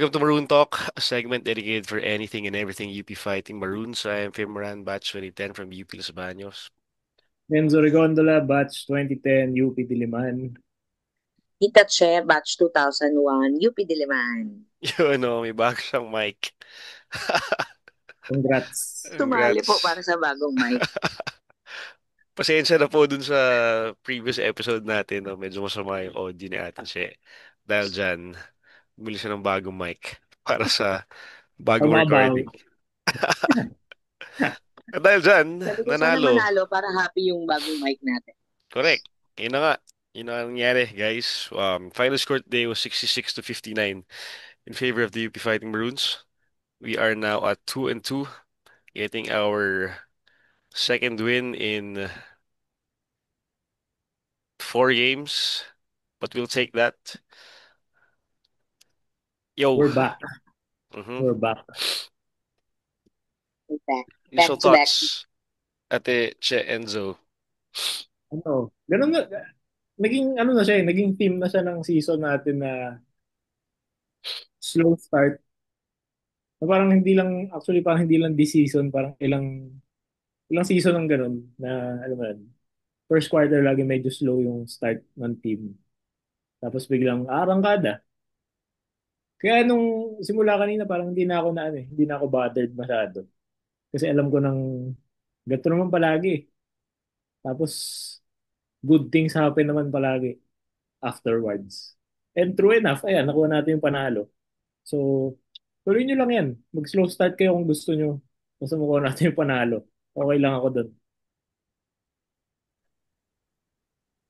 Welcome to Maroon Talk, a segment dedicated for anything and everything UP Fighting Maroons. I am Fim Moran, batch 2010 from UP Los Baños. Renzo Rigondola, batch 2010, UP Diliman. Tita Che, batch 2001, UP Diliman. Yun, no, may bago siyang mic. Congrats. Sumali po Congrats. para sa bagong mic. Pasensya na po dun sa previous episode natin. No? Medyo masama yung audio ni Ate Che. Dahil dyan, bumili siya ng bagong mic para sa Para bagong makabawi. recording. At dahil dyan, Sabi ko, sana nanalo. manalo para happy yung bagong mic natin. Correct. Yun na nga. Yun na nga nangyari, guys. Final score today was 66 to 59 in favor of the UP Fighting Maroons. We are now at 2-2, getting our second win in 4 games, but we'll take that. Yo. We're back. Mm-hmm. We're back. Back, Initial back to back. thoughts, Ate Che Enzo. Ganun na, naging ano na siya eh, naging theme na siya ng season natin na slow start. Na parang hindi lang, actually parang hindi lang this season, parang ilang season ng ganun na, alam mo yun, first quarter lagi medyo slow yung start ng team. Tapos biglang arangkada. Kaya nung simula kanina parang hindi na ako na ano eh, hindi na ako bothered masyado. Kasi alam ko nang gato naman palagi. Tapos good things happen naman palagi afterwards. And true enough, ayan, nakuha natin yung panalo. So, tuloy nyo lang yan. Mag-slow start kayo kung gusto nyo. Basta makuha natin yung panalo. Okay lang ako doon.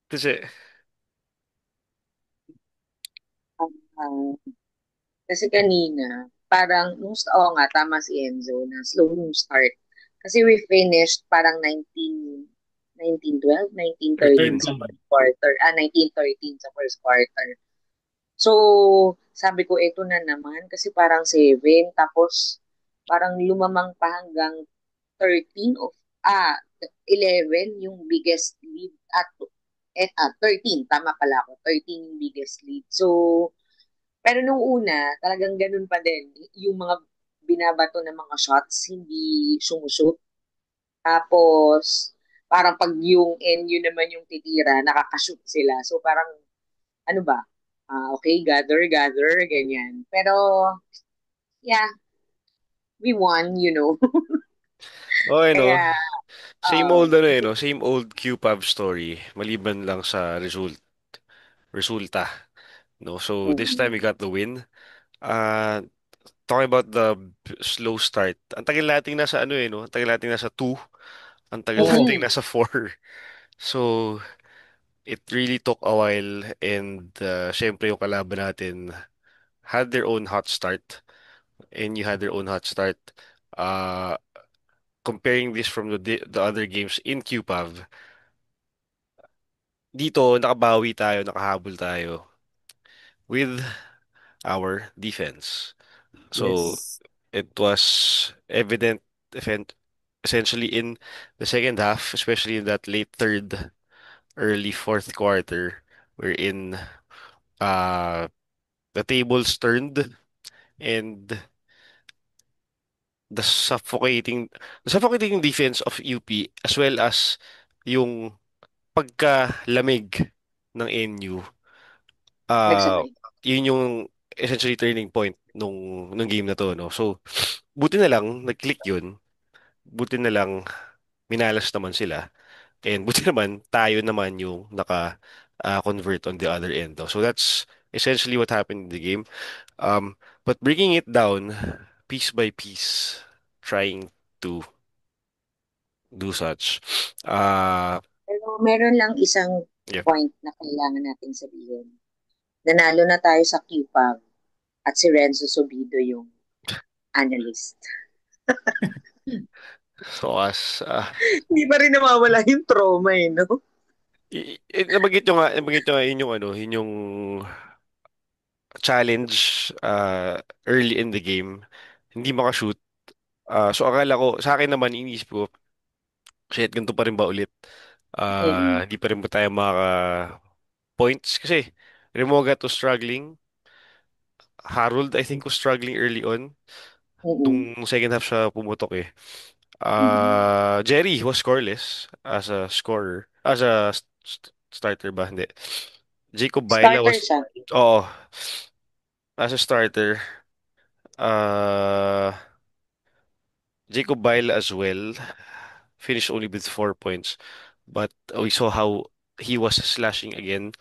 Kasi, Ah, kasi kanina, parang, oo nga, tama si Enzo, na slow yung start. Kasi we finished parang 1912, 1913 13. sa 13. first quarter. 1913 sa first quarter. So, sabi ko, eto na naman, kasi parang 7, tapos parang lumamang pa hanggang 13 of, 11 yung biggest lead at 13, tama pala ako, 13 yung biggest lead. So, pero nung una, talagang ganun pa din. Yung mga binabato ng mga shots, hindi sumushoot. Tapos, parang pag yung NU naman yung titira, nakakashoot sila. So, parang, ano ba? Okay, gather, gather, ganyan. Pero, yeah, we won. Okay, no? Kaya, Same old ano eh, no? Same old QPAB story. Maliban lang sa resulta. No? So, this mm, time we got the win. Uh, Talking about the slow start. Ang tagal nating nasa ano eh, no? Ang tagal nating nasa 2. Ang tagal Oo. nating mm, nasa 4. So, it really took a while and syempre yung kalaban natin had their own hot start and you had their own hot start. Uh, Comparing this from the other games in QPAV, dito nakabawi tayo, nakahabol tayo with our defense. So, Yes. it was evident event essentially in the second half, especially in that late third, early fourth quarter, wherein uh the tables turned and the suffocating defense of UP as well as yung pagkalamig ng NU, uh nagsabay. yun yung essentially turning point nung game na to, no? So, buti na lang nag-click yun. Buti na lang minalas naman sila. And buti naman, tayo naman yung naka-convert on the other end. No? So that's essentially what happened in the game. But bringing it down piece by piece, trying to do such. Uh, Pero meron lang isang yeah. point na kailangan natin sabihin. Nanalo na tayo sa QPAB at si Renzo Sobido yung analyst. So as Hindi pa rin nawawala yung trauma no? nabanggit nyo nga yun yung ano, yun yung challenge early in the game. Hindi makashoot. So akala ko, sa akin naman, iniisip ko, shit, ganito pa rin ba ulit? Mm-mm. Hindi pa rin ba tayo maka points? Kasi Remoga to struggling. Harold, I think, was struggling early on. Mm-mm. Nung second half siya pumutok eh. Mm-mm. Jerry was scoreless as a scorer. As a starter ba? Hindi. Jacob Baila Starter was, siya. oo, as a starter. Uh, Jacob Baila as well. Finished only with 4 points. But we saw how he was slashing again.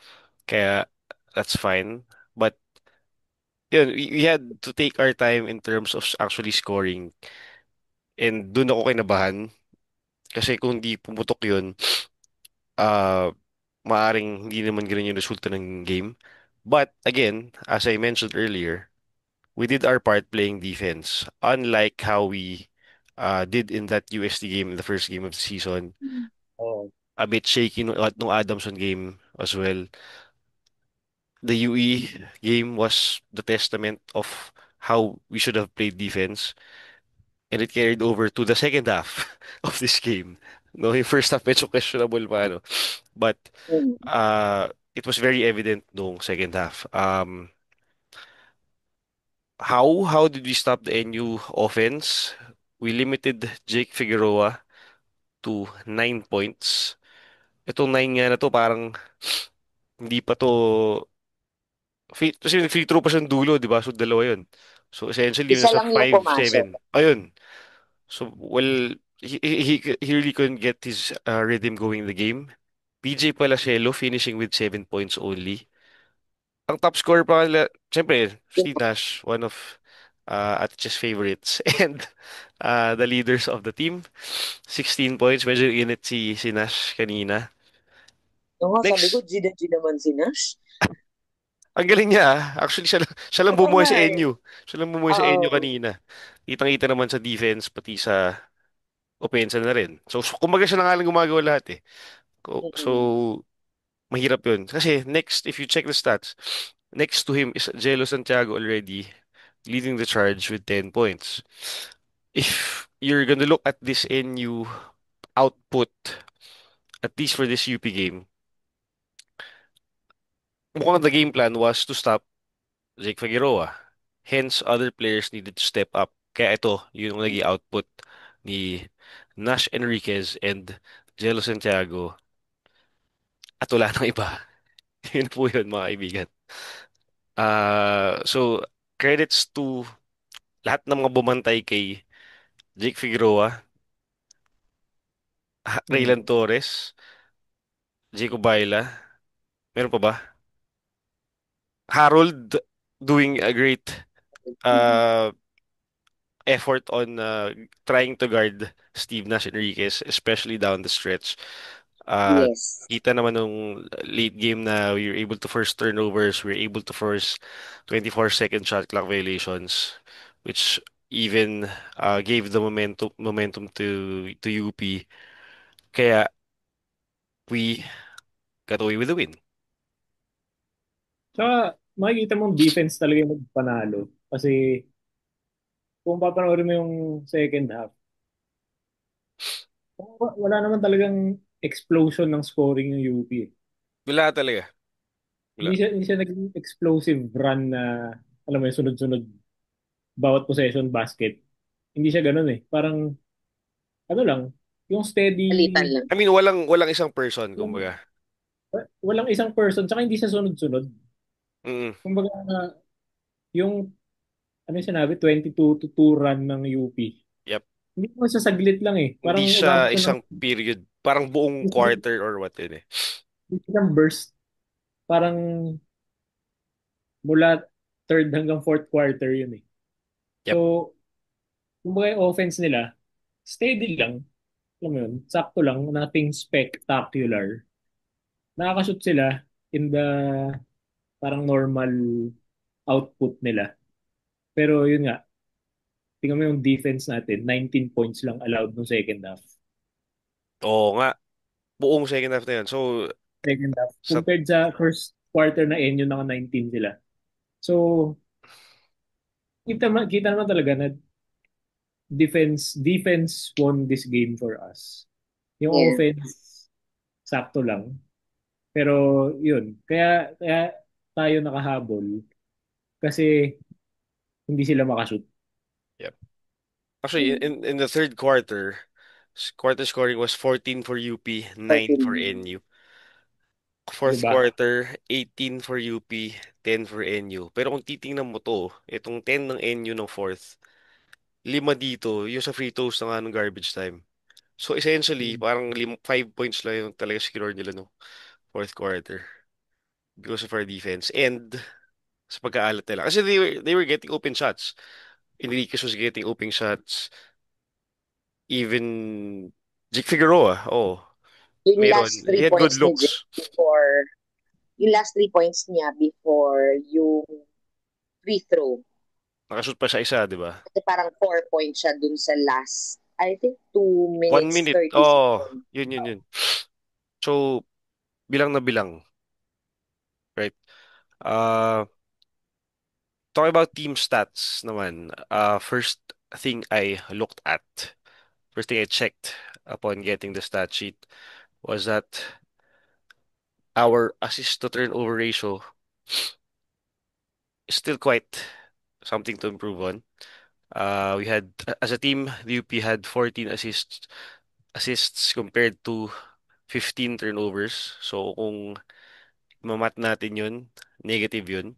Kaya that's fine. But yun, we had to take our time in terms of actually scoring. And dun ako kinabahan. Kasi kung di pumutok yun, ah maaring hindi naman ganun yung resulta ng game. But again, as I mentioned earlier, we did our part playing defense. Unlike how we did in that USD game in the first game of the season. Oo. A bit shaky no Adamson game as well. The UE game was the testament of how we should have played defense. And it carried over to the second half of this game. No, yung first half medyo questionable pa, ano. But Mm. it was very evident nung second half. How did we stop the NU offense? We limited Jake Figueroa to 9 points. Itong 9 nga na to parang hindi pa to kasi free throw pa siyang dulo, di ba? So dalawa yun. So essentially yun Isa sa lang yung pumasok. 5-7. Ayun. So well, he really couldn't get his rhythm going in the game. PJ Palacelo finishing with 7 points only. Ang top scorer pa nila, syempre, Steve Nash, one of Atch's favorites and the leaders of the team. 16 points, medyo init si Nash kanina. Oo nga, sabi ko, Next, G naman si Nash. ang galing niya. Actually, siya lang Oo bumuhay nga sa eh. NU. Siya lang bumuhay sa NU Oo. kanina. Kitang-kita naman sa defense, pati sa opensa na rin. So kumbaga siya na nga lang gumagawa lahat eh. So, Mm-mm. mahirap yun. Kasi next, if you check the stats, next to him is Jello Santiago already leading the charge with 10 points. If you're gonna look at this NU output, at least for this UP game, mukhang the game plan was to stop Jake Figueroa. Hence, other players needed to step up. Kaya ito, yung naging output ni Nash Enriquez and Jello Santiago at wala nang iba. Yun po yun, mga kaibigan. So, credits to lahat ng mga bumantay kay Jake Figueroa, Raylan Mm. Torres, Jacob Baila, meron pa ba? Harold doing a great Mm. uh, effort on trying to guard Steve Nash Enriquez, especially down the stretch. Uh, Yes. Kita naman nung late game na we were able to force turnovers, we were able to force 24-second shot clock violations, which even gave the momentum to UP. Kaya we got away with the win. Tsaka makikita mong defense talaga yung panalo. Kasi kung papanoorin mo yung second half, wala naman talagang explosion ng scoring yung UP. Wala talaga. Wala. Hindi siya naging explosive run na alam mo yung sunod-sunod bawat possession basket. Hindi siya ganun eh. Parang ano lang, yung steady, Palitan lang. I mean, walang isang person, yung, kumbaga. walang isang person, tsaka hindi siya sunod-sunod. Mm, Kumbaga, yung ano yung sinabi, 22 to 2 run ng UP. yep. Hindi mo siya saglit lang eh. Hindi Parang siya umabot na ng isang period. Parang buong quarter or what yun eh. isang burst. Parang mula third hanggang fourth quarter yun eh. Yep. So, kumbaga yung offense nila, steady lang. Alam mo yun, sakto lang, nothing spectacular. Nakakashoot sila in the parang normal output nila. Pero yun nga, tingnan mo yung defense natin, 19 points lang allowed no second half. Oo nga. Buong second half na yun. So, Second half. sa, Compared sa first quarter na Enyo, naka 19 sila. So, kita naman talaga na defense won this game for us. Yung Yeah. offense, sakto lang. Pero yun, kaya tayo nakahabol. Kasi hindi sila makashoot. Yep. Actually, in the third quarter, quarter scoring was 14 for UP, 9 for 14. NU. Di Fourth ba? quarter, 18 for UP, 10 for NU. Pero kung titingnan mo to, itong 10 ng NU ng fourth, lima dito, yung sa free throws na nga ng garbage time. So essentially, parang 5 points lang yung talaga score nila no fourth quarter because of our defense and sa pag-aalat nila. Kasi they were getting open shots. Enriquez was getting open shots. Even Jake Figueroa, oh, Yung last meron. He three had good points ni Jake looks. before, yung last 3 points niya before yung free throw. Nakashoot pa siya isa, di ba? Kasi parang 4 points siya dun sa last, I think, 2 One minutes, minute. 30 Oh, seconds. yun. So, bilang na bilang, right? Uh, talking about team stats naman, first thing I looked at, first thing I checked upon getting the stat sheet was that our assist to turnover ratio is still quite something to improve on. We had, as a team, the UP had 14 assists compared to 15 turnovers. So, kung mamat natin yun, negative yun.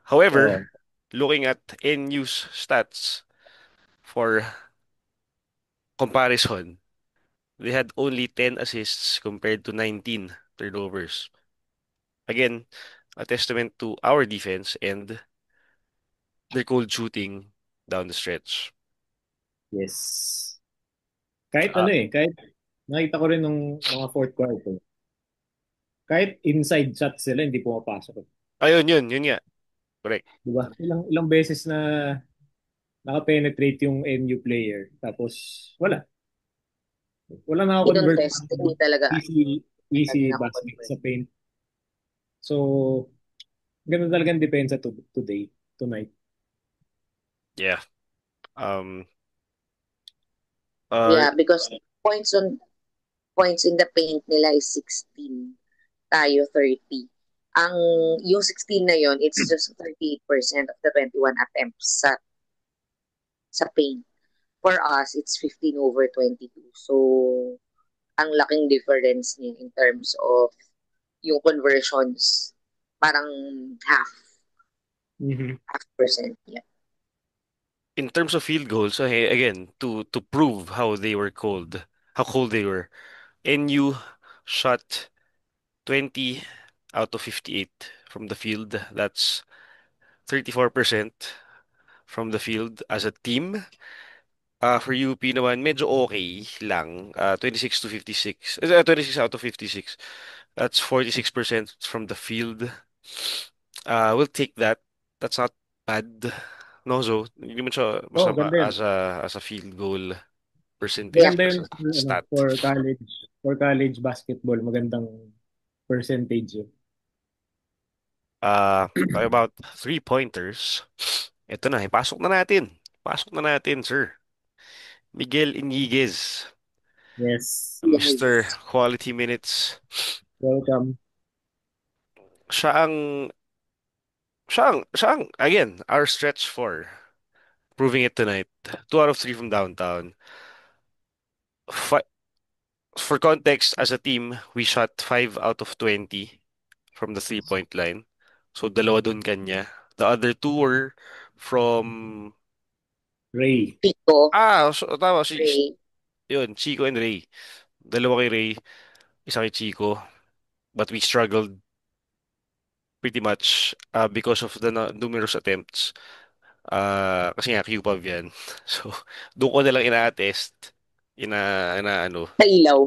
However, Oo. looking at NU's stats for comparison, they had only 10 assists compared to 19 turnovers. Again, a testament to our defense and their cold shooting down the stretch. Yes. Kahit Uh, ano eh, kahit nakita ko rin nung mga fourth quarter, kahit inside shot sila, hindi pumapasok. yun nga. Correct. Di ba? Ilang ilang beses na naka-penetrate yung NU player. Tapos, wala. Wala naka-convert Kinontest, hindi talaga, easy, lagi easy na ako basket convert. sa paint. So, ganun talagang depensa today, tonight. Yeah. Um, uh, Yeah, because points in the paint nila is 16. Tayo 30. Ang yung 16 na yon, it's just 38% of the 21 attempts sa paint. For us, it's 15 over 22. So, ang laking difference niya in terms of yung conversions. Parang half, Mhm. half percent. Yeah. in terms of field goals, again, to prove how cold they were, NU shot 20 out of 58 from the field. That's 34% from the field as a team. For UP naman, medyo okay lang. 26 to 56. 26 out of 56. That's 46% from the field. We'll take that. That's not bad. No, so hindi mo siya Oh, masama ganda yun. as a field goal percentage Yeah. Maganda yun stat. for college basketball. Magandang percentage yun. Talk about three-pointers. Ito na, ipasok na natin. Pasok na natin, sir. Miguel Iniguez, Yes. Mr. Yes. Quality Minutes. Welcome. Siya ang, again, our stretch four. Proving it tonight. 2 out of 3 from downtown. Fi for context, as a team, we shot 5 out of 20 from the three-point line. So, dalawa dun kanya. The other two were from... Ray. Pico, So, tama, Ray. yun, Chico and Ray. Dalawa kay Ray, isa kay Chico. But we struggled pretty much because of the numerous attempts. Kasi nga, QPAV yan. So, doon ko na lang ina-attest, ano, Sa ilaw.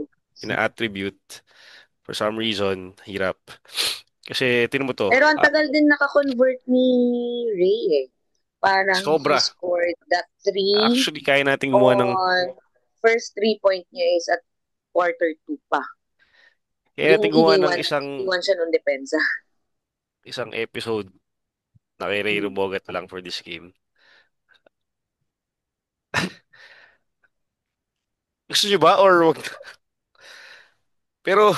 ina-attribute. For some reason, hirap. Kasi, tinan mo to, Pero ang tagal din naka-convert ni Ray eh. Parang he sobra. scored that three Actually, kaya nating gumawa ng, on first 3 point niya is at quarter 2 pa. kaya Yung nating gumawa ng iniwan siya nung depensa. isang episode na kay Ray Rubogat lang for this game. Gusto niyo ba or wag? Pero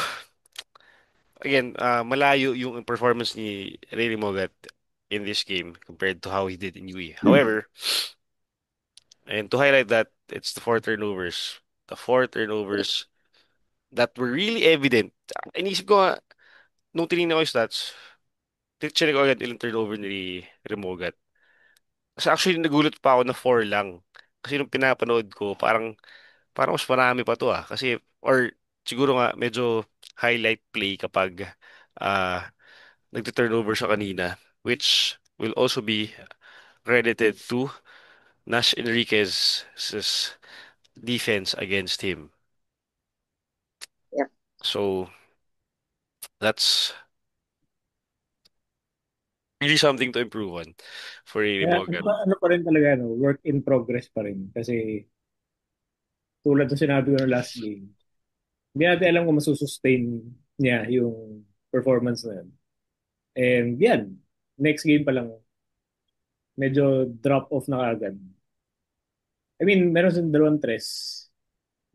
again, malayo yung performance ni Ray Rubogat in this game compared to how he did in UE. However, and to highlight that, it's the four turnovers that were really evident. Inisip ko nga, nung tinignan ko yung stats, tinecheck ko agad ilang turnover ni Remogat. Kasi actually, nagulat pa ako na four lang. Kasi nung pinapanood ko, parang mas marami pa to ah. Kasi, or siguro nga, medyo highlight play kapag ah nagte-turnover siya kanina, which will also be credited to Nash Enriquez's defense against him. Yep. So, that's really something to improve on for Ray Kaya ano Bogan. ano pa rin talaga, no, work in progress pa rin. Kasi tulad ng sinabi ko ng last game, hindi natin alam kung masusustain niya yung performance na yun. And yan, next game pa lang, medyo drop off na agad. I mean, meron siyang dalawang tres,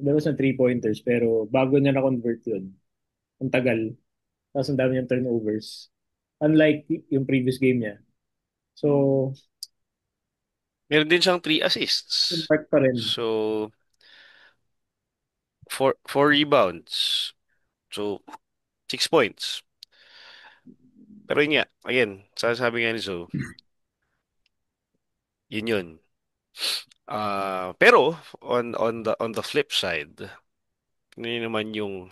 meron siyang three-pointers, pero bago niya na-convert yun, ang tagal, tapos ang dami niyang turnovers. Unlike yung previous game niya. So, Meron din siyang 3 assists. impact pa rin. So, four rebounds. So, 6 points. Pero yun nga, again, sabi nga ni Zo, yun. Pero on the flip side, yun naman yung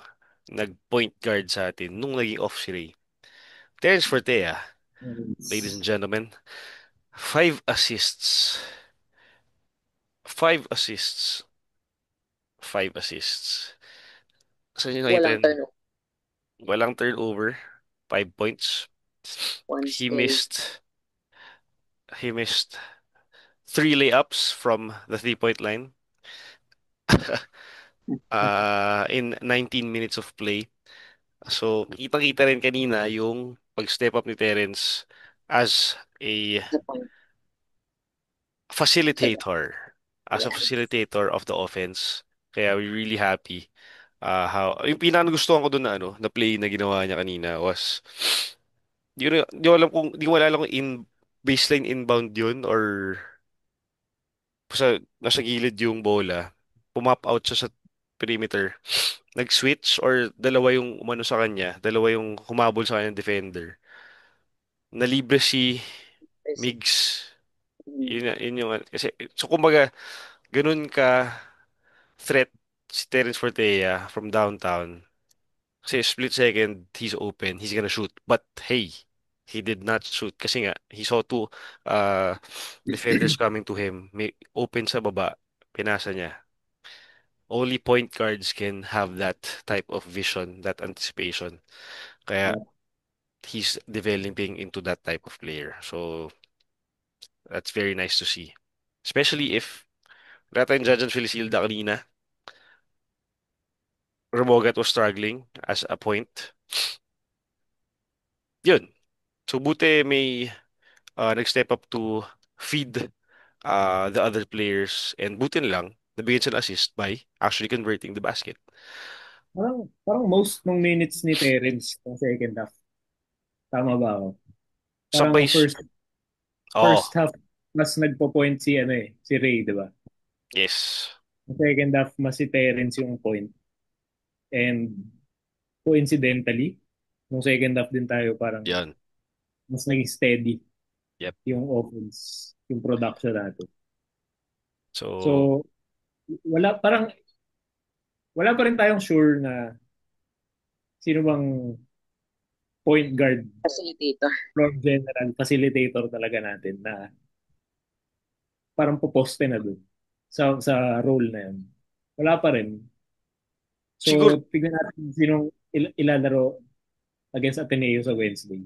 nag-point guard sa atin nung naging off si Ray. Terence Fortea, ladies and gentlemen, 5 assists. 5 assists. 5 assists. Saan nyo nakita Walang yun? turnover. Walang turnover. 5 points. One He steal. missed he missed 3 layups from the 3-point line in 19 minutes of play. So, kitang-kita rin kanina yung pag-step up ni Terence as a The point. facilitator. As a Yeah. facilitator of the offense. Kaya we're really happy how yung pinakagustuhan ko doon na na play na ginawa niya kanina was di ko alam kung baseline inbound yun or nasa gilid yung bola. Pumap out siya sa perimeter. Nag-switch or dalawa yung umano sa kanya, dalawa yung humabol sa kanya defender. Nalibre si Person. Migs. Mm. Yun yung kasi so kumbaga ganun ka threat si Terence Fortea from downtown. Kasi split second, he's open, he's gonna shoot. But hey, he did not shoot kasi nga he saw two uh, defenders coming to him. May open sa baba, pinasa niya. Only point guards can have that type of vision, that anticipation. Kaya he's developing into that type of player. So that's very nice to see. Especially if wala tayong Jajan Felisilda kanina. Romogat was struggling as a point. Yun. So buti may nag-step up to feed the other players and buti na lang nabigyan siya ng assist by actually converting the basket. Parang most ng minutes ni Terence sa second half. Tama ba ako? Parang Sabay, first oh, half mas nagpo-point si ano si Ray, 'di ba? yes. Sa second half mas si Terence yung point. And coincidentally, nung second half din tayo parang Yan. mas naging steady Yep. yung offense, yung production natin. So, So, wala parang wala pa rin tayong sure na sino bang point guard Facilitator. from general facilitator talaga natin na parang poposte na dun sa role na yun. Wala pa rin. So, siguro, tignan natin sinong ilalaro against Ateneo sa Wednesday.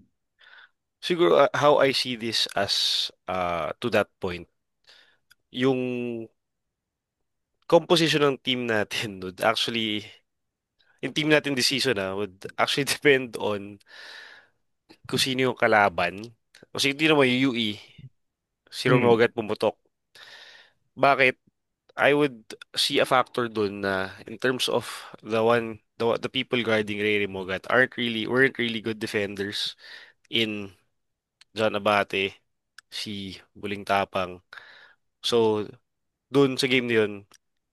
how I see this as to that point, yung composition ng team natin would actually, yung team natin this season would actually depend on kung sino yung kalaban. Kasi hindi naman yung UE, si Hmm. Romogat pumutok. Bakit? I would see a factor dun na in terms of the people guarding Ray Mogat weren't really good defenders in John Abate, si Buling Tapang. So, dun sa game na yun,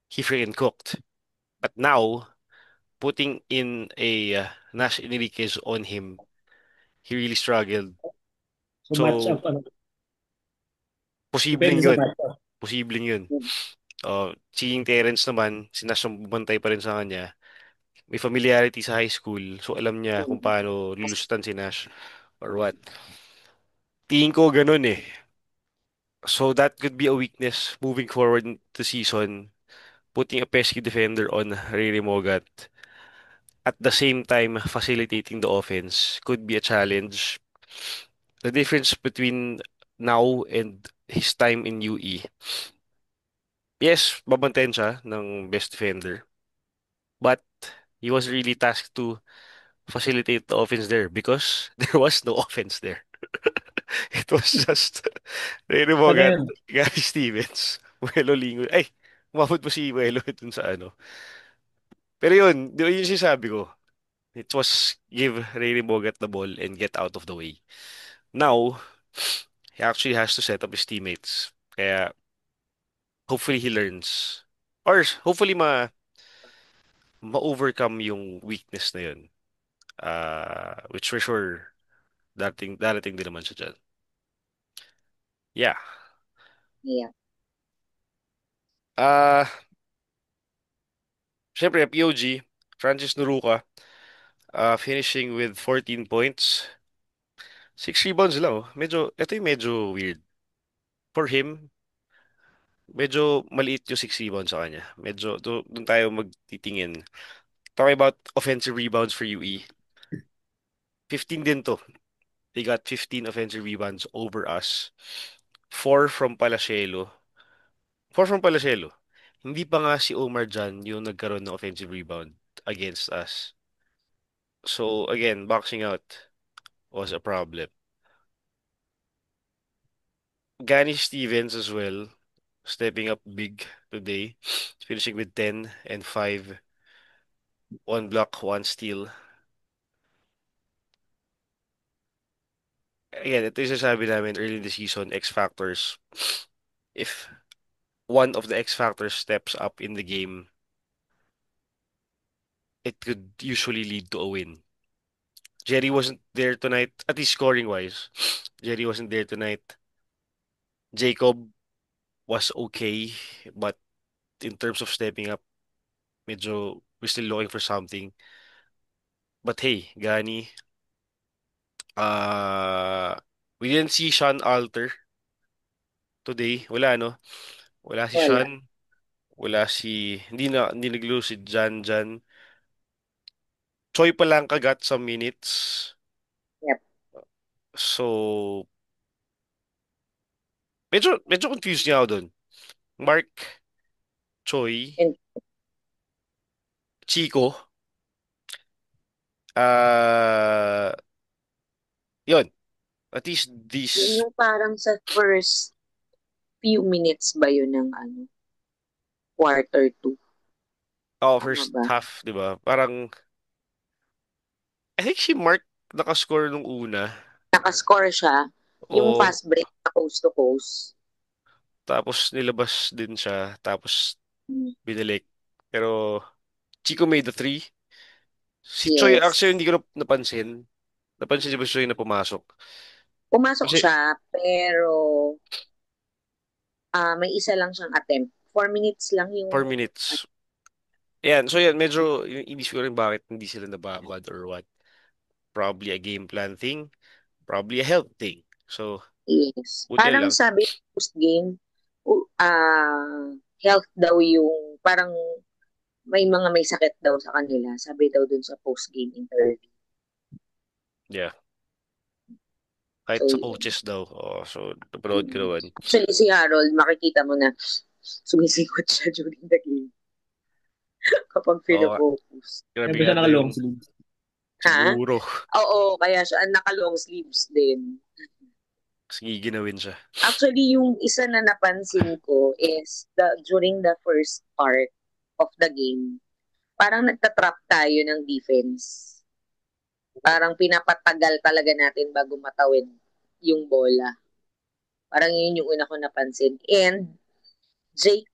he freaking cooked. But now, putting in a Nash Enriquez on him, he really struggled. So match So, up, ano, posibleng depende sa yun. match up. Posibleng yun. Si Terence naman, si Nash ang bumantay pa rin sa kanya. May familiarity sa high school, so alam niya kung paano lulusutan si Nash or what. Tingin ko ganun eh. So that could be a weakness moving forward in the season, putting a pesky defender on Riri Mogat. At the same time, facilitating the offense could be a challenge. The difference between now and his time in UE. Yes, babantayan siya ng best defender. But he was really tasked to facilitate the offense there because there was no offense there. It was just Rene Ano Bogat, yun? Gary Stevens, Muelo Lingon. Ay, umabot pa si Muelo dun sa ano. Pero yun, yun yung sinasabi ko. It was give Rene Bogat the ball and get out of the way. Now, he actually has to set up his teammates. Kaya, hopefully he learns. Or, hopefully ma-overcome yung weakness na yun. Which for sure, darating din naman siya dyan. Yeah. Yeah. Ah, Siyempre, POG, Francis Nuruka, finishing with 14 points. 6 rebounds lang, oh. Ito yung medyo weird. For him, medyo maliit yung 6 rebounds sa kanya. Medyo, doon tayo magtitingin. Talking about offensive rebounds for UE. 15 din to. They got 15 offensive rebounds over us. 4 from Palasielo. 4 from Palasielo. Hindi pa nga si Omar Jan yung nagkaroon ng offensive rebound against us. So, again, boxing out was a problem. Gani Stevens as well, stepping up big today, finishing with 10 and 5, 1 block, 1 steal. Again, ito yung sasabi namin early in the season, X factors. If one of the X factors steps up in the game, it could usually lead to a win. Jerry wasn't there tonight, at least scoring wise. Jerry wasn't there tonight. Jacob was okay, but in terms of stepping up, medyo we're still looking for something. But hey, Gani, Uh, we didn't see Sean Alter today. Wala, no? Wala si Wala. Sean. Hindi naglaro si Jan Jan. Choi pa lang kagat some minutes. Yep. So, medyo confused niya ako dun. Mark, Choi, And Chico, uh, yun. At least yun these, yung parang sa first few minutes ba yun ng ano, quarter two. Tama first ba? half, di ba? Parang, I think si Mark nakascore nung una. Nakascore siya. Yung O fast break na coast to coast. tapos nilabas din siya. Tapos Hmm. binalik. Pero Chico made the three. Si Choi, actually, Yes. hindi ko napansin. Napansin si ba si Choi na pumasok? Pumasok Kasi siya, pero may isa lang siyang attempt. 4 minutes lang yung 4 minutes. Yan. So yan, medyo inisip ko rin bakit hindi sila nababad or what. Probably a game plan thing. Probably a health thing. So, yes. buti na Parang lang. sabi post-game, health daw yung parang may sakit daw sa kanila. Sabi daw dun sa post-game interview. Yeah. Kahit So, sa yun. coaches daw. Oh, so, napanood ko naman. Actually, si Harold, makikita mo na sumisikot siya during the game kapag Oo, pinofocus. Kaya ba siya kinabigado naka-long yung sleeves? Ha? siguro. Oo, kaya siya naka-long sleeves din. Sige, ginawin siya. Actually, yung isa na napansin ko is during the first part of the game, parang nagtatrap tayo ng defense. Parang pinapatagal talaga natin bago matawid. yung bola. Parang yun yung una ko napansin. And Jake,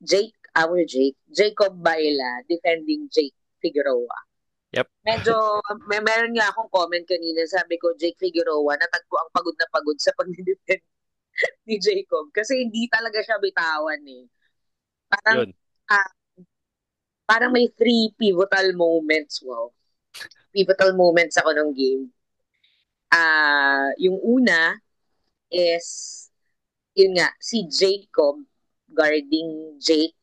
Jacob Baila defending Jake Figueroa. Yep. Medyo, meron nga akong comment kanina, sabi ko, Jake Figueroa, natagpo ang pagod na pagod sa pag-defend ni Jacob. Kasi hindi talaga siya bitawan eh. Parang, Yun. ah, parang may three pivotal moments, wow. Pivotal moments ako ng game. Yung una is, yun nga, si Jacob guarding Jake.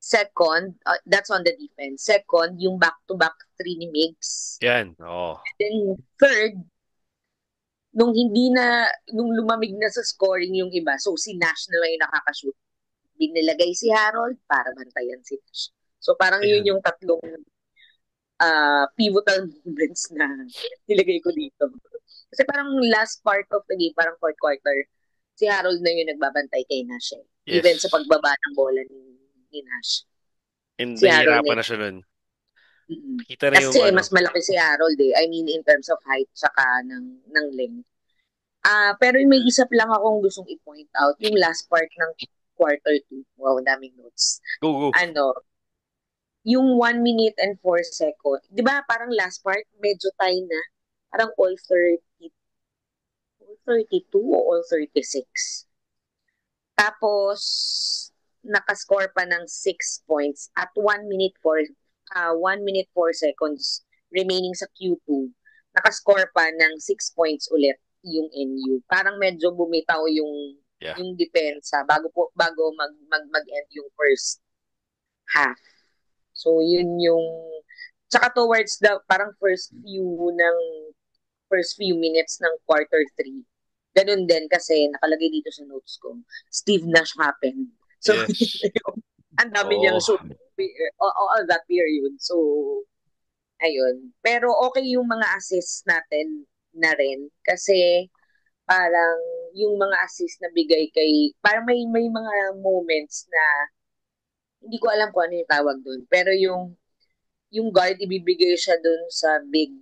Second, that's on the defense. Second, yung back-to-back three ni Migs. Yan. Oo. Then third, nung lumamig na sa scoring yung iba, so si Nash na lang yung nakakashoot. Binilagay si Harold para bantayan si Nash. So parang yun Ayan. yung tatlong pivotal moments na nilagay ko dito. Kasi parang last part of the game, parang fourth quarter, si Harold na yung nagbabantay kay Nash eh. Even sa Yes. pagbaba ng bola ni Nash. And Si Harold na nahihirapan na yun. siya nun. Mm-mm. Kita na yung Kasi ano. mas malaki si Harold eh. I mean, in terms of height saka ng length. Pero may isa lang akong gustong i-point out. Yung last part ng quarter 2. Wow, daming notes. Go, go. Ano, yung 1 minute and 4 seconds. Di ba parang last part, medyo tie na. Parang all 32 o all 36. Tapos, nakascore pa ng 6 points at 1 minute 4 seconds remaining sa Q2. Nakascore pa ng 6 points ulit yung NU. Parang medyo bumitaw Yeah. yung depensa bago mag-end yung first half. So yun yung tsaka towards the parang first few minutes ng quarter 3. Ganun din kasi nakalagay dito sa notes ko, Steve Nash happened. So, Yes. ang dami niyang Oo. shoot all that period. So, ayun. Pero okay yung mga assists natin na rin kasi parang yung mga assist na bigay parang may mga moments na hindi ko alam kung ano yung tawag doon. Pero yung guard ibibigay siya doon sa big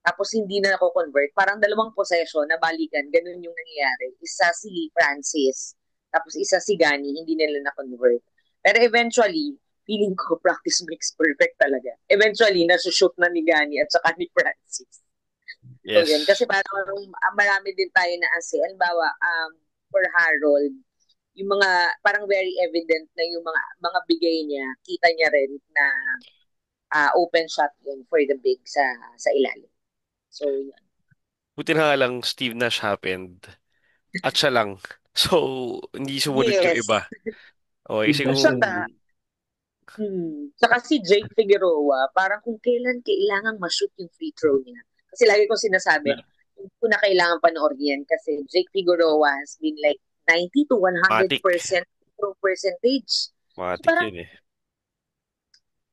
tapos hindi na ako-convert. Parang dalawang possession na balikan. Ganun yung nangyayari. Isa si Francis, tapos isa si Gani, hindi nila na-convert. Pero eventually, feeling ko practice makes perfect talaga. Eventually, nasushoot na ni Gani at saka ni Francis. So yun, Yes. kasi parang marami din tayo na asi. Halimbawa, for Harold, yung mga parang very evident na yung mga bigay niya, kita niya rin na open shot yun for the big sa ilalim. So, yun. Buti na nga lang Steve Nash happened. At siya lang. So, hindi sumunod yung Yes. iba. Okay, kasi Feedback kung Saka, saka si Jake Figueroa, parang kung kailan kailangan ma-shoot yung free throw niya. Kasi lagi kong sinasabi, hindi ko na kailangan panoorin yan kasi Jake Figueroa has been like 90 to matik. 100% throw percentage. So Matik parang, yun eh.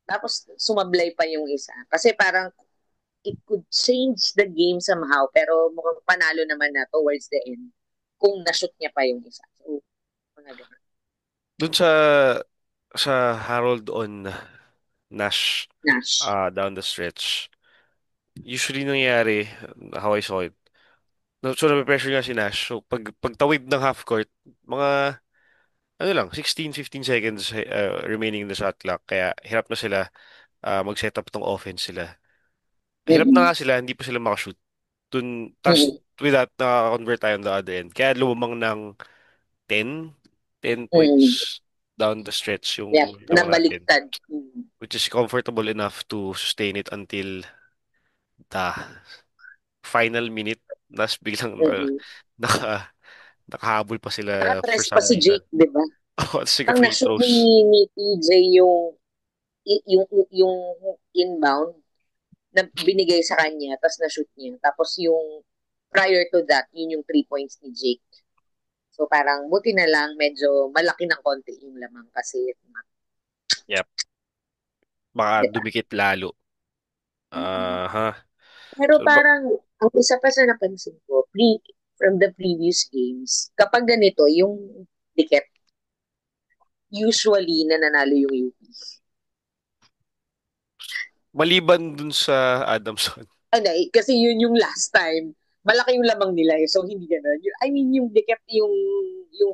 tapos sumablay pa yung isa. Kasi parang it could change the game somehow, pero mukhang panalo naman na towards the end kung na-shoot niya pa yung isa. So, mga ganun. Dun sa Harold on Nash Nash. down the stretch, usually nangyayari, how I saw it, so nape-pressure nga si Nash. So pagtawid ng half court, mga ano lang, 16-15 seconds remaining in the shot clock. Kaya hirap na sila mag-set up tong offense sila. Hirap na Mm-mm. nga sila, hindi pa sila makashoot. Tas Mm-mm. with that, naka-convert tayo on the other end. Kaya lumamang ng 10, 10 Mm-mm. points down the stretch Yeah, yung laro natin. nabaliktad. Mm. Which is comfortable enough to sustain it until the final minute. Tapos biglang Mm-mm. naka, nakahabol pa sila for Nakapress pa some si reason. Jake, di ba? Oh, tapos Ang free na-shoot throws. ni TJ yung inbound na binigay sa kanya, tapos na-shoot niya. Tapos yung prior to that, yun yung 3 points ni Jake. So parang buti na lang medyo malaki ng konti yung lamang kasi Yep. Baka di ba? dumikit lalo. Mm-mm. Ha. Pero So, parang ang isa pa sa napansin ko, from the previous games, kapag ganito, yung dikit, usually nananalo yung UP. maliban dun sa Adamson. Ano, kasi yun yung last time. malaki yung lamang nila eh. So, hindi ganun. I mean, yung they kept yung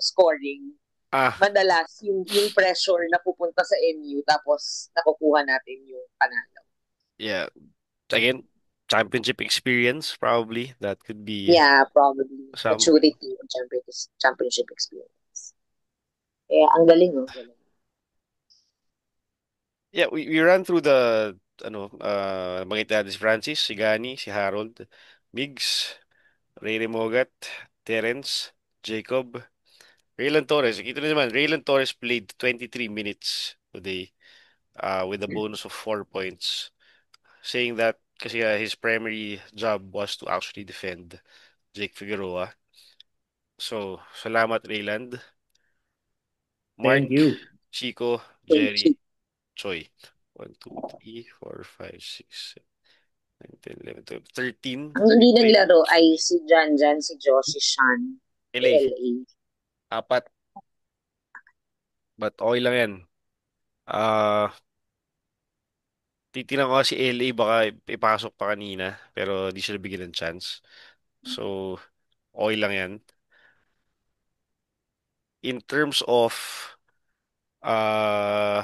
scoring. Ah, Madalas, yung pressure na pupunta sa MU, tapos nakukuha natin yung panalo. yeah. Again, championship experience probably that could be Yeah, probably. something. Maturity and championship experience. Kaya, ang galing, oh. Galing. Yeah, we ran through the mga natin si Francis, si Gani, si Harold, Migs, Ray Mogat, Terence, Jacob, Raylan Torres. Kita na naman, Raylan Torres played 23 minutes today with a bonus of 4 points. Saying that kasi his primary job was to actually defend Jake Figueroa. So, salamat Rayland. Thank Mark, you. Chico, Thank you. Jerry, Choi. 1, 2, 3, 4, 5, 6, 7, 10, 11, 12, 13. Ang hindi Wait, naglaro ay si Janjan, si Josh, si Sean, si LA. LA. Apat. But okay lang yan. Ah, Titingnan ko nga si LA baka ipasok pa kanina pero di sila bigyan ng chance. So, okay lang yan. In terms of uh,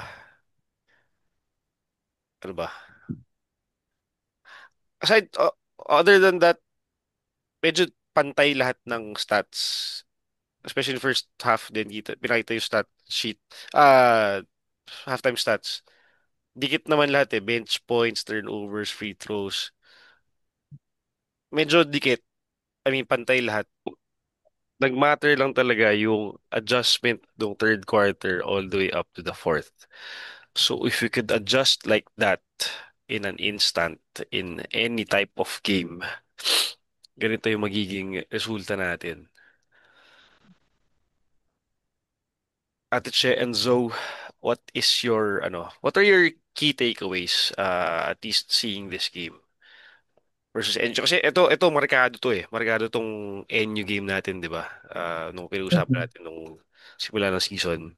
ano ba? Aside other than that, medyo pantay lahat ng stats. Especially first half din pinakita yung stat sheet. Ah, halftime stats. Dikit naman lahat eh. Bench points, turnovers, free throws. Medyo dikit. I mean, pantay lahat. Nag-matter lang talaga yung adjustment ng third quarter all the way up to the fourth. So if we could adjust like that in an instant in any type of game, ganito yung magiging resulta natin. Ate Che and Zoe, what are your key takeaways at least seeing this game versus NU? Kasi ito markado to eh. Markado tong NU game natin, 'di ba? Nung pinag-usapan Mhm. natin nung simula ng season.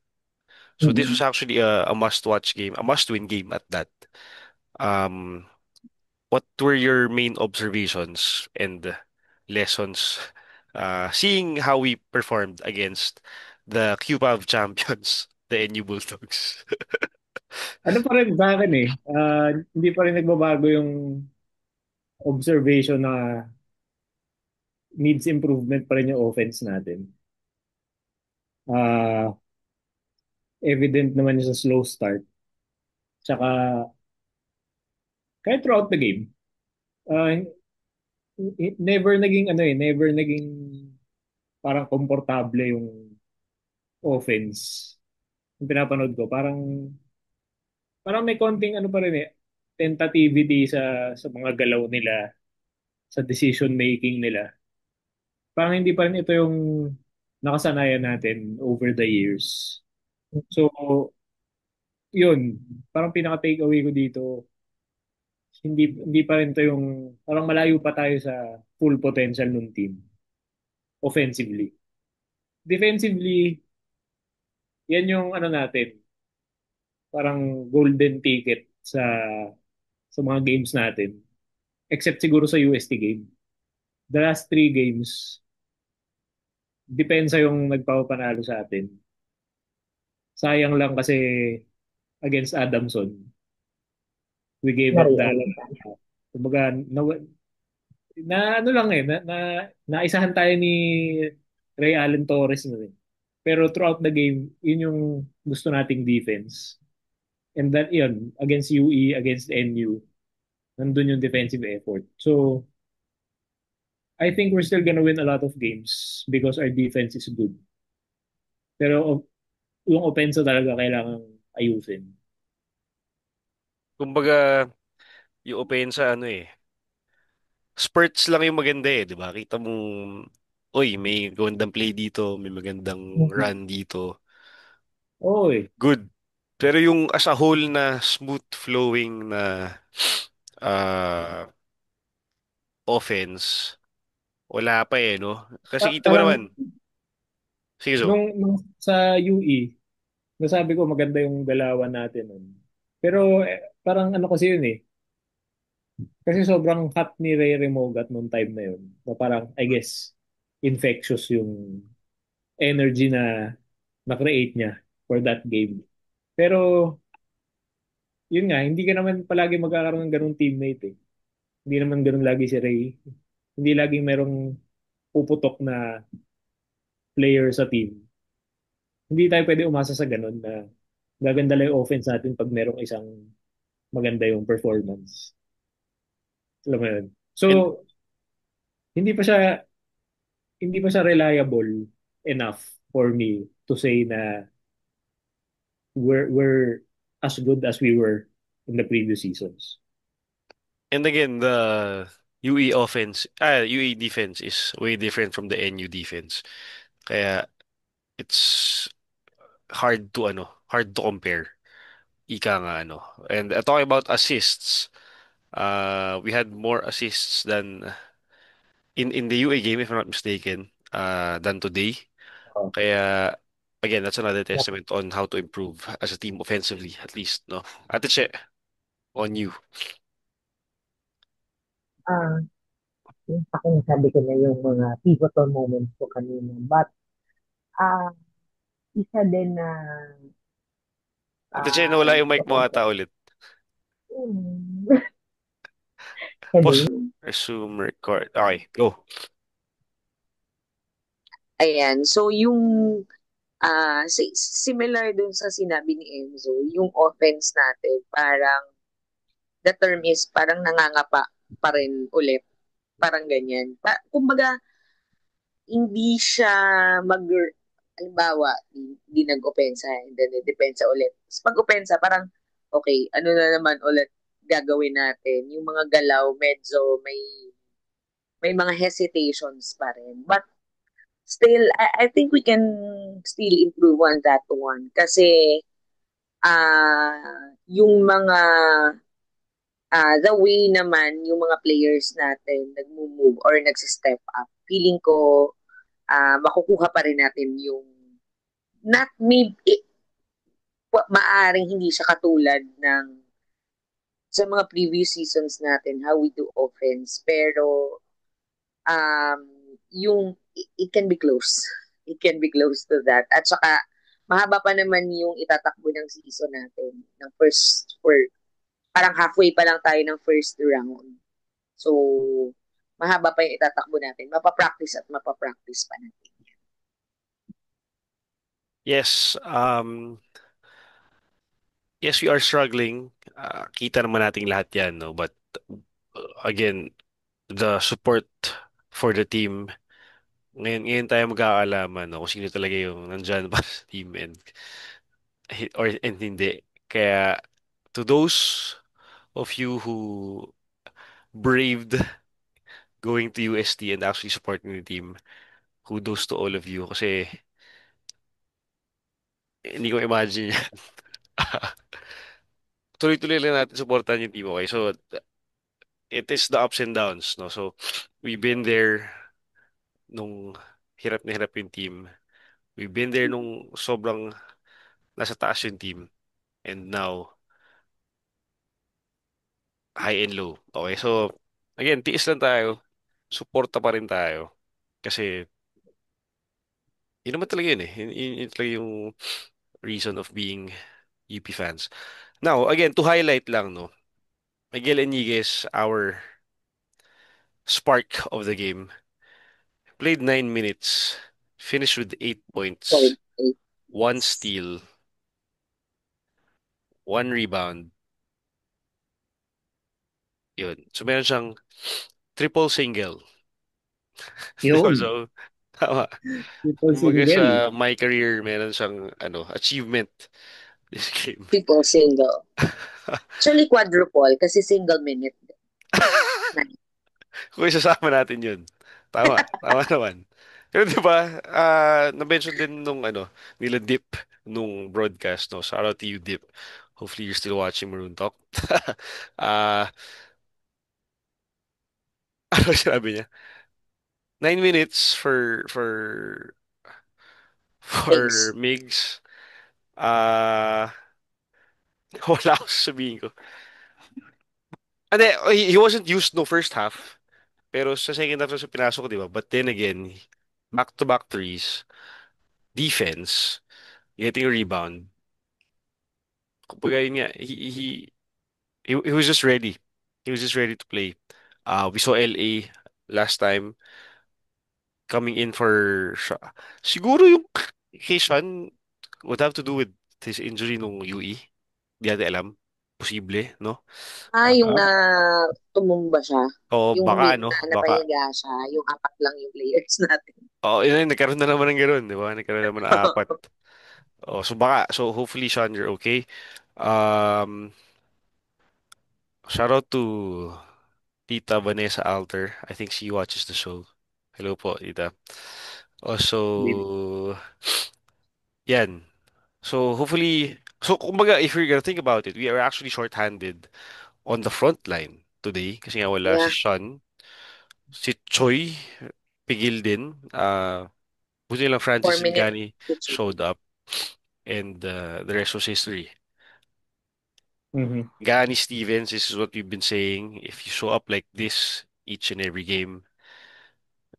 So this was Mhm. actually a must-watch game, a must-win game at that. Um, what were your main observations and lessons seeing how we performed against the CUPAV champions, the NU Bulldogs? Ano pa rin sa akin eh, hindi pa rin nagbabago yung observation na needs improvement pa rin yung offense natin. Ah, Evident naman yung sa slow start. Tsaka kahit throughout the game, ah, never naging ano eh, never naging parang komportable yung offense. Yung pinapanood ko, parang may konting ano pa rin eh, tentativity sa mga galaw nila, sa decision making nila. Parang hindi pa rin ito yung nakasanayan natin over the years. So, yun, parang pinaka takeaway ko dito, hindi pa rin to yung, parang malayo pa tayo sa full potential ng team offensively. Defensively, yan yung ano natin, parang golden ticket sa mga games natin. Except siguro sa UST game. The last three games, depensa yung nagpapapanalo sa atin. Sayang lang kasi against Adamson, we gave up that. Kumbaga, ano lang eh, naisahan tayo ni Ray Allen Torres nun eh. Pero throughout the game, yun yung gusto nating defense. And that, yun, against UE, against NU, nandun yung defensive effort. So, I think we're still gonna win a lot of games because our defense is good. Pero yung opensa talaga kailangan ayusin. Kumbaga, yung opensa spurts lang yung maganda eh, 'di ba? Kita mo, oy, may magandang play dito, may magandang Mhm. run dito. Oy, Good. Pero yung as a whole na smooth flowing na ah, offense, wala pa eh, no? Kasi kita mo parang naman, sige so, nung sa UE, nasabi ko maganda yung galawan natin nun. Pero parang ano kasi yun eh, Kasi sobrang hot ni Ray Remogat nung time na yun. Na parang, I guess, infectious yung energy na na-create niya for that game. Pero, yun nga, hindi ka naman palagi magkakaroon ng ganung teammate eh. Hindi naman ganun lagi si Ray. Hindi laging merong puputok na player sa team. Hindi tayo pwede umasa sa ganun na gaganda lang yung offense natin pag merong isang maganda yung performance. Alam mo yun? So, And hindi pa siya hindi pa siya reliable enough for me to say na we're as good as we were in the previous seasons. and again, the UE defense is way different from the NU defense. Kaya it's hard to compare. Ika nga ano. And talking about assists, we had more assists than in the UA game, if I'm not mistaken, than today. Uh, Kaya again, that's another testament on how to improve as a team offensively, at least, no? Ate Che, on you. Ah, yung aking sabi ko na yung mga pivotal moments ko kanina. But, ah, isa din na, Ate Che, nawala yung gusto mic mo kong, ata ulit. hmm, Pause. hello? Resume record. Okay, go. Ayan. So, yung similar dun sa sinabi ni Enzo, yung offense natin, parang the term is parang nangangapa pa rin ulit. Parang ganyan. Kumbaga, hindi siya mag halimbawa, di nag-opensa, and then depensa ulit. Tapos pag-opensa, parang, okay, ano na naman ulit gagawin natin? Yung mga galaw, medyo may mga hesitations pa rin. But still, I think we can still improve on that one. Kasi, yung mga, the way naman yung mga players natin nag-move or nag-step up, feeling ko, makukuha pa rin natin yung not maybe maaring hindi siya katulad ng sa mga previous seasons natin how we do offense pero um it can be close, it can be close to that at saka mahaba pa naman yung itatakbo ng season natin ng for parang halfway pa lang tayo ng first round, so mahaba pa yung itatakbo natin, mapapractice at mapapractice pa natin. Yes, yes, we are struggling. Kita naman nating lahat yan, no? But again, the support for the team, ngayon tayo magkakaalaman, no? Kung sino talaga yung nandyan para sa team and hindi. Kaya, to those of you who braved going to UST and actually supporting the team, kudos to all of you kasi hindi ko imagine yan. Tuloy-tuloy lang natin supportan yung team, okay? So, it is the ups and downs, no? So, we've been there nung hirap na hirap yung team. We've been there nung sobrang nasa taas yung team. And now, high and low. Okay, so, again, tiis lang tayo. Suporta pa rin tayo. Kasi, yun naman talaga yun eh. Yun talaga yung reason of being UP fans. Now, again, to highlight lang, no? Miguel Enriquez, our spark of the game, played 9 minutes, finished with 8 points, Point eight. one steal, one rebound. Yun. So, meron siyang triple single. Diba? Yun, So, tama. triple Kumbaga sa single. my career, meron siyang achievement this game. Triple single, actually quadruple kasi single minute na. Kung isasama natin yun. Tama. Tama naman. Pero di ba, na-mention din nung nila Dip nung broadcast, no? Shout out to you, Dip. Hopefully you're still watching Maroon Talk. Ah, ano sinabi niya? 9 minutes for Eggs. Migs. Ah, wala akong sasabihin ko. Hindi, he wasn't used no first half. Pero sa second half na siya pinasok, di ba? But then again, back-to-back threes, defense, getting a rebound. Kumbaga yun nga, he was just ready. He was just ready to play. We saw LA last time coming in for siguro yung kay Sean would have to do with his injury nung UE. Di natin alam. Posible, no? Yung Ah, tumumba siya. o Yung baka ano, baka napahiga siya. Yung apat lang yung players natin. yun, nagkaroon na naman ng gano'n, di ba? Nagkaroon naman ng apat. Oh, so baka, so hopefully Sean, you're okay. Um, Shout out to Tita Vanessa Alter. I think she watches the show. Hello po, Tita. Also, yan. So hopefully, so kumbaga, if you're gonna think about it, we are actually short-handed on the front line today kasi nga wala si Yeah, Sean, si Choi, pigil din. Buti lang Francis 4 minutes. Ngannou showed up and the rest was history. Mhm. Gani Stevens, this is what we've been saying. If you show up like this each and every game,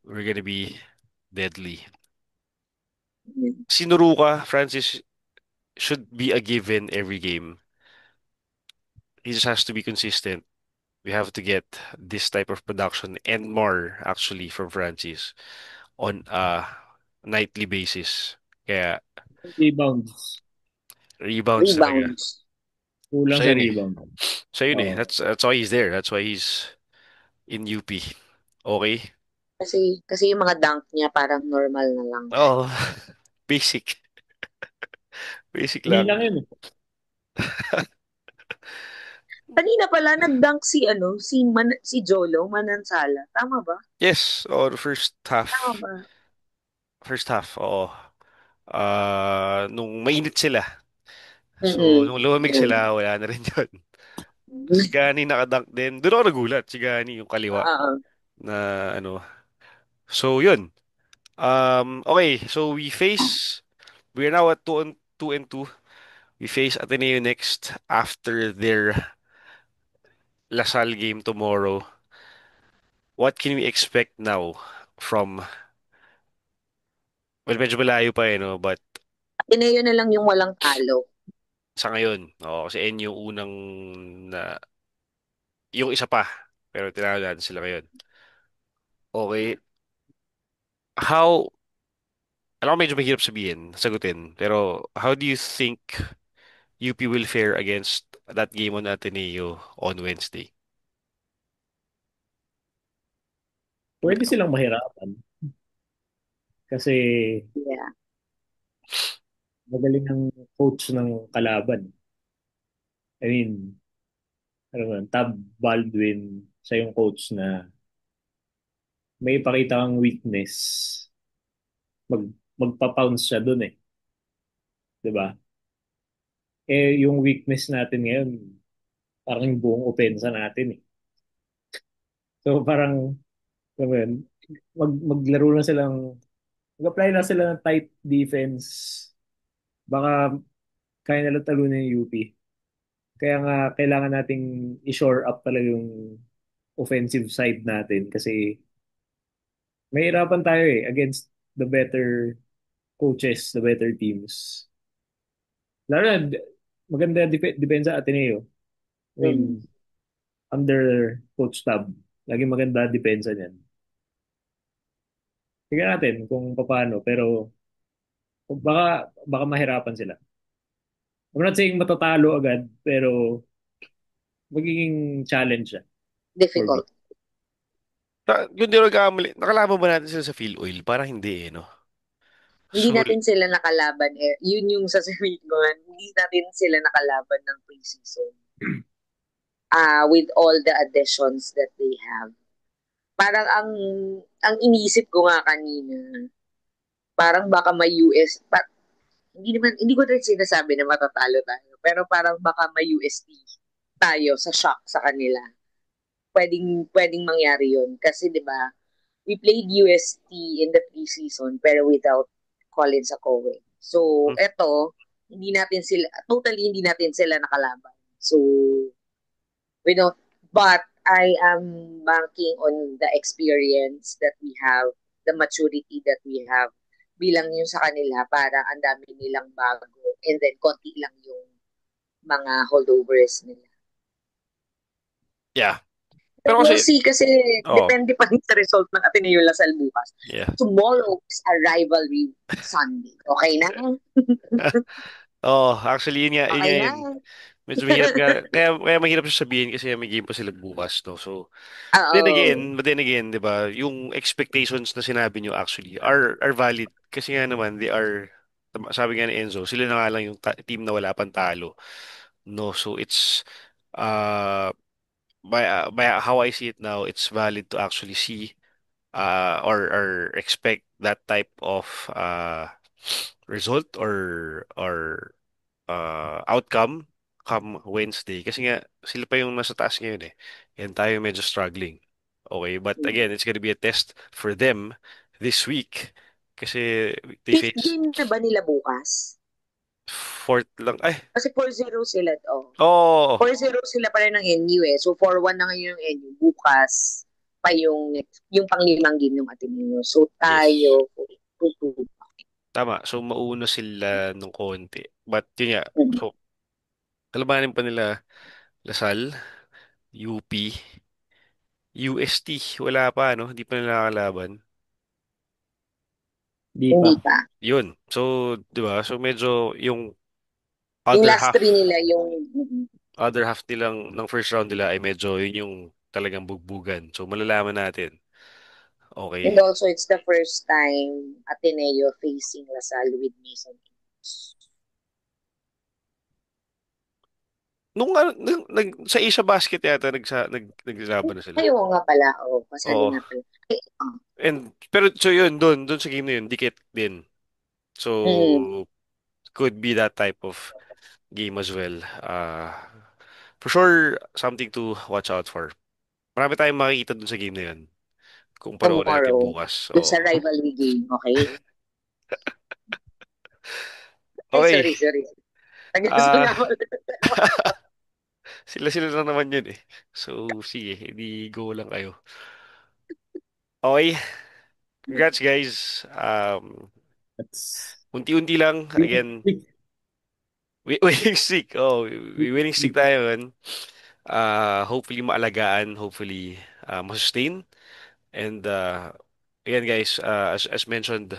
we're gonna be deadly. Si Nuruka, Francis, should be a given every game. He just has to be consistent. We have to get this type of production and more actually from Francis on a nightly basis. Kaya Rebounds. rebounds talaga. Rebounds. Kulang Siya sa yun eh. rebound. Siya yun eh. Oo. That's why he's there. That's why he's in UP. Okay? Kasi yung mga dunk niya parang normal na lang. Oh, basic. Basic Hindi lang lang. yun. Kanina pala nag-dunk si Jolo Manansala. Tama ba? Yes, or first Tama half. ba? First half, oo. Nung mainit sila. So, Mm-mm. nung lumamig Yun. sila, wala na rin yun. Si Gani nakadunk din. Doon ako nagulat. Si Gani, yung kaliwa Oo. na ano. So, yun. Okay, so we're now at 2-2. We face Ateneo next after their Lasal game tomorrow. What can we expect now from, well, medyo malayo pa no? But Ateneo na lang yung walang talo. sa ngayon, kasi N yung unang na, yung isa pa. Pero tinawag natin sila ngayon. Okay, how, alam ko medyo mahirap sagutin, pero how do you think UP will fare against that game on Ateneo on Wednesday? Pwede silang mahirapan kasi Yeah. magaling ang coach ng kalaban. I mean, ano man, Tab Baldwin sa yung coach na may ipakita kang weakness, mag magpa-pounce siya dun eh, 'di ba? Yung weakness natin ngayon, parang yung buong opensa natin eh. So parang, alam mo yun, maglaro na silang, mag-apply na sila ng tight defense. Baka kaya nila talunin yung UP. Kaya nga, kailangan nating i-shore up talaga yung offensive side natin kasi mahirapan tayo eh against the better coaches, the better teams. Lalo na, maganda depensa Ateneo. I mean, Mm. under Coach Tab, laging maganda depensa niyan. Tingnan natin kung paano, pero baka mahirapan sila. I'm not saying matatalo agad, pero magiging challenge siya for me. Difficult. Yung di nagkamali, nakalaban ba natin sila sa Phil Oil? Parang hindi no? Hindi So, natin sila nakalaban. Yun yung sasabihin ko. Hindi natin sila nakalaban ng preseason. With all the additions that they have. Parang ang iniisip ko nga kanina, parang baka may hindi ko rin sinasabi na matatalo tayo, pero parang baka may UST tayo sa shock sa kanila. Pwedeng mangyari yun. Kasi 'di ba, we played UST in the preseason pero without Colin Sakoe. So, hmm, hindi natin sila nakalaban. So, we don't But I am banking on the experience that we have, the maturity that we have bilang yung sa kanila para ang dami nilang bago and then konti lang yung mga holdovers nila. Yeah. But Pero we'll kasi, see kasi oh, depende pa rin sa result ng Ateneo Lasal bukas. yeah. Tomorrow is a rivalry Sunday. Okay na? Oh, actually, yun Okay nga na? yun. Medyo mahirap nga. Kaya mahirap siya sabihin kasi may game pa sila bukas, no? So, Oo. but then again, di ba, yung expectations na sinabi nyo actually are valid. Kasi nga naman, sabi nga ni Enzo, sila na nga lang yung team na wala pang talo. No, so it's, uh, by how I see it now, it's valid to actually see, or expect that type of, result or outcome come Wednesday. Kasi nga, sila pa yung nasa taas ngayon eh. Yan tayo medyo struggling. Okay, but again, it's gonna be a test for them this week. Kasi they Fifth face game na ba nila bukas? fourth lang. Ay, Kasi 4-0 sila. Oh. oh, 4-0 sila pa rin ng NU eh. So 4-1 na ngayon yung NU. Bukas pa yung panglimang game ng Ateneo. So yes. tayo, 2-2. Tama. So, mauna sila nung konti. But, yun nga. Mm. So, kalabanin pa nila Lasal, UP, UST. Wala pa, no? Hindi pa nila nakakalaban. Di pa. Hindi pa. Yun. So, di ba? So, medyo yung Yung other last three half, nila, yung other half nilang, ng first round nila ay medyo yun yung talagang bugbugan. So, malalaman natin. Okay. and also it's the first time Ateneo facing Lasal with Mason. Sa Asia Basket yata, naglaban na sila. Ay, oo nga pala. Oo, kasali Oo. nga pala. Ay, Pero, so yun, doon sa game na yun, dikit din. mm, So, could be that type of game as well. For sure, something to watch out for. Marami tayong makikita dun sa game na yun. Kung panoorin natin tomorrow. bukas. Dun Oo. sa rivalry game, okay? Ay, Okay. sorry. Nag-gusto Ah, niya ako. sila na naman yun eh. So, sige, hindi go lang kayo. Okay. Congrats, guys. That's Unti-unti lang. Again, winning streak. Oh, winning streak tayo man. Hopefully maalagaan. Hopefully masustain. And again, guys, as mentioned,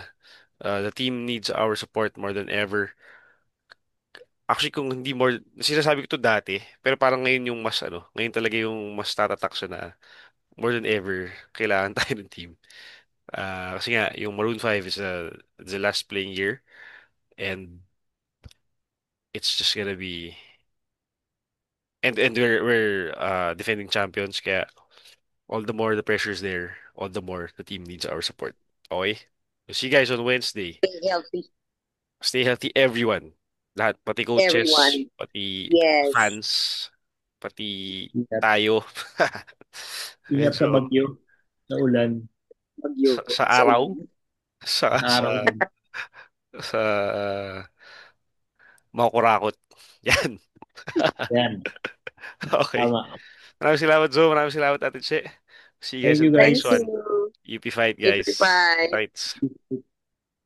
the team needs our support more than ever. Actually, kung hindi more, sinasabi ko to dati, pero parang ngayon yung mas ngayon talaga yung mas tatatak siya na more than ever, kailangan tayo ng team. Kasi nga, yung Maroon 5 is the last playing year and it's just gonna be, and we're defending champions, kaya all the more the pressure's there, all the more the team needs our support. Okay? We'll see you guys on Wednesday. Stay healthy, Stay healthy, everyone. Lahat, pati coaches, everyone. pati Yes. fans, pati ingat. tayo. Ingat sa Medyo bagyo, sa ulan, Bagyo. sa Sa araw, ulan. sa sa sa araw din. sa mga kurakot. Yan. Yan, Okay. tama. Maraming salamat, Zo. Maraming salamat, Ate Che. See you guys Thank in you the next Thank guys. one. you. UP fight, guys. Goodbye. Fights.